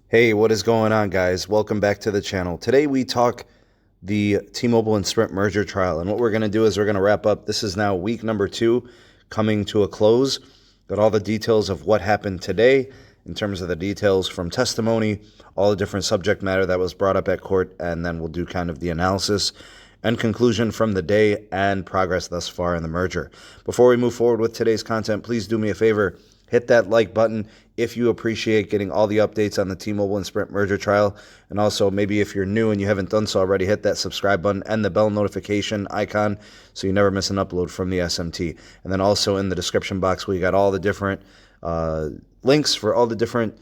Hey, what is going on, guys? Welcome back to the channel. Today we talk the T-Mobile and Sprint merger trial, and what we're going to do is we're going to wrap up. This is now week number 2 coming to a close. Got all the details of what happened today in terms of the details from testimony, all the different subject matter that was brought up at court, and then we'll do kind of the analysis and conclusion from the day and progress thus far in the merger. Before we move forward with today's content, please do me a favor. Hit that like button if you appreciate getting all the updates on the T-Mobile and Sprint merger trial. And also, maybe if you're new and you haven't done so already, hit that subscribe button and the bell notification icon so you never miss an upload from the SMT. And then also in the description box, we got all the different links for all the different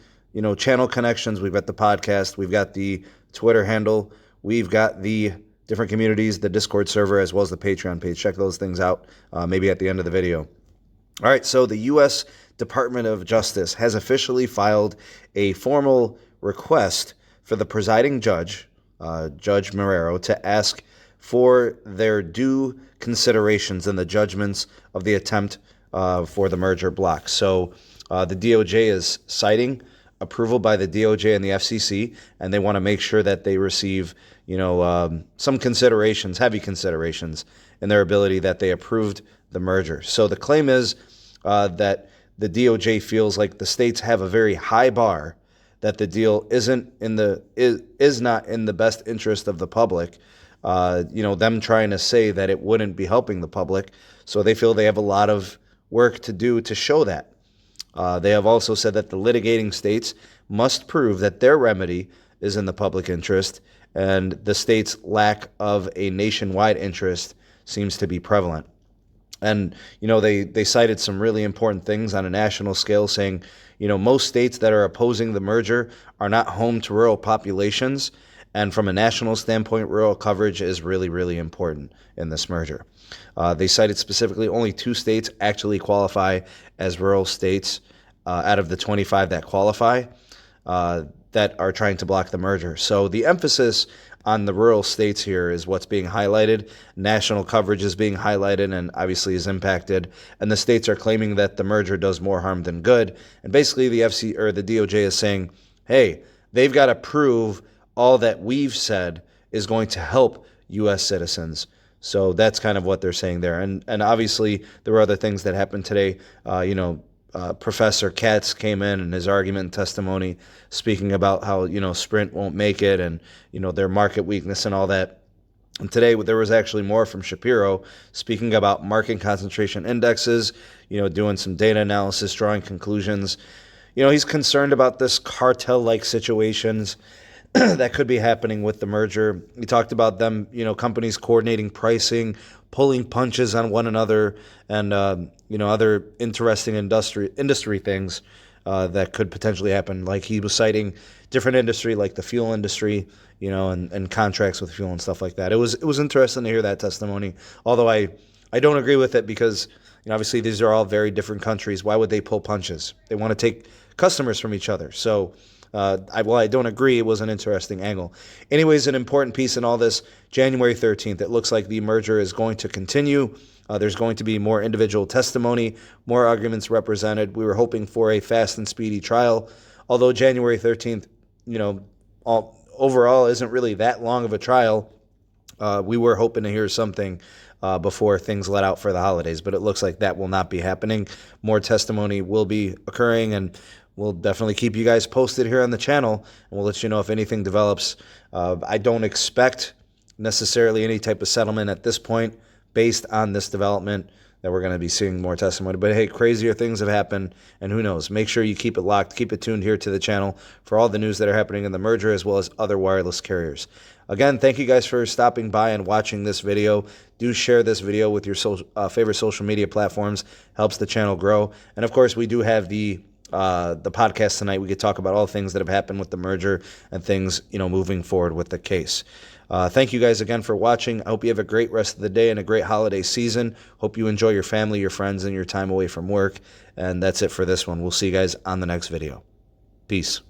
channel connections. We've got the podcast, we've got the Twitter handle, we've got the different communities, the Discord server, as well as the Patreon page. Check those things out maybe at the end of the video. All right, so the U.S. Department of Justice has officially filed a formal request for the presiding judge, Judge Murad, to ask for their due considerations in the judgments of the attempt for the merger block. So the DOJ is citing approval by the DOJ and the FCC, and they want to make sure that they receive, some considerations, heavy considerations, in their ability that they approved the merger. So the claim is that the DOJ feels like the states have a very high bar, that the deal is not in the best interest of the public. Them trying to say that it wouldn't be helping the public. So they feel they have a lot of work to do to show that. They have also said that the litigating states must prove that their remedy is in the public interest, and the state's lack of a nationwide interest seems to be prevalent. And, they cited some really important things on a national scale, saying, most states that are opposing the merger are not home to rural populations. And from a national standpoint, rural coverage is really, really important in this merger. They cited specifically only 2 states actually qualify as rural states out of the 25 that qualify that are trying to block the merger. So the emphasis on the rural states here is what's being highlighted. National coverage is being highlighted and obviously is impacted. And the states are claiming that the merger does more harm than good. And basically the DOJ is saying, hey, they've got to prove all that we've said is going to help U.S. citizens. So that's kind of what they're saying there. And obviously there were other things that happened today. Professor Katz came in and his argument and testimony speaking about how, Sprint won't make it and, their market weakness and all that. And today there was actually more from Shapiro speaking about market concentration indexes, doing some data analysis, drawing conclusions. He's concerned about this cartel-like situations that could be happening with the merger. He talked about them, companies coordinating pricing, pulling punches on one another, and other interesting industry things that could potentially happen. Like he was citing different industry, like the fuel industry, and contracts with fuel and stuff like that. It was interesting to hear that testimony. Although I don't agree with it because obviously these are all very different countries. Why would they pull punches? They want to take customers from each other. So. I don't agree. It was an interesting angle. Anyways, an important piece in all this, January 13th, it looks like the merger is going to continue. There's going to be more individual testimony, more arguments represented. We were hoping for a fast and speedy trial, although January 13th, overall isn't really that long of a trial. We were hoping to hear something before things let out for the holidays, but it looks like that will not be happening. More testimony will be occurring, and we'll definitely keep you guys posted here on the channel, and we'll let you know if anything develops. I don't expect necessarily any type of settlement at this point based on this development that we're going to be seeing more testimony. But hey, crazier things have happened, and who knows? Make sure you keep it locked, keep it tuned here to the channel for all the news that are happening in the merger as well as other wireless carriers. Again, thank you guys for stopping by and watching this video. Do share this video with your favorite social media platforms. Helps the channel grow. And of course, we do have the podcast tonight. We could talk about all things that have happened with the merger and things, moving forward with the case. Thank you guys again for watching. I hope you have a great rest of the day and a great holiday season. Hope you enjoy your family, your friends, and your time away from work. And that's it for this one. We'll see you guys on the next video. Peace.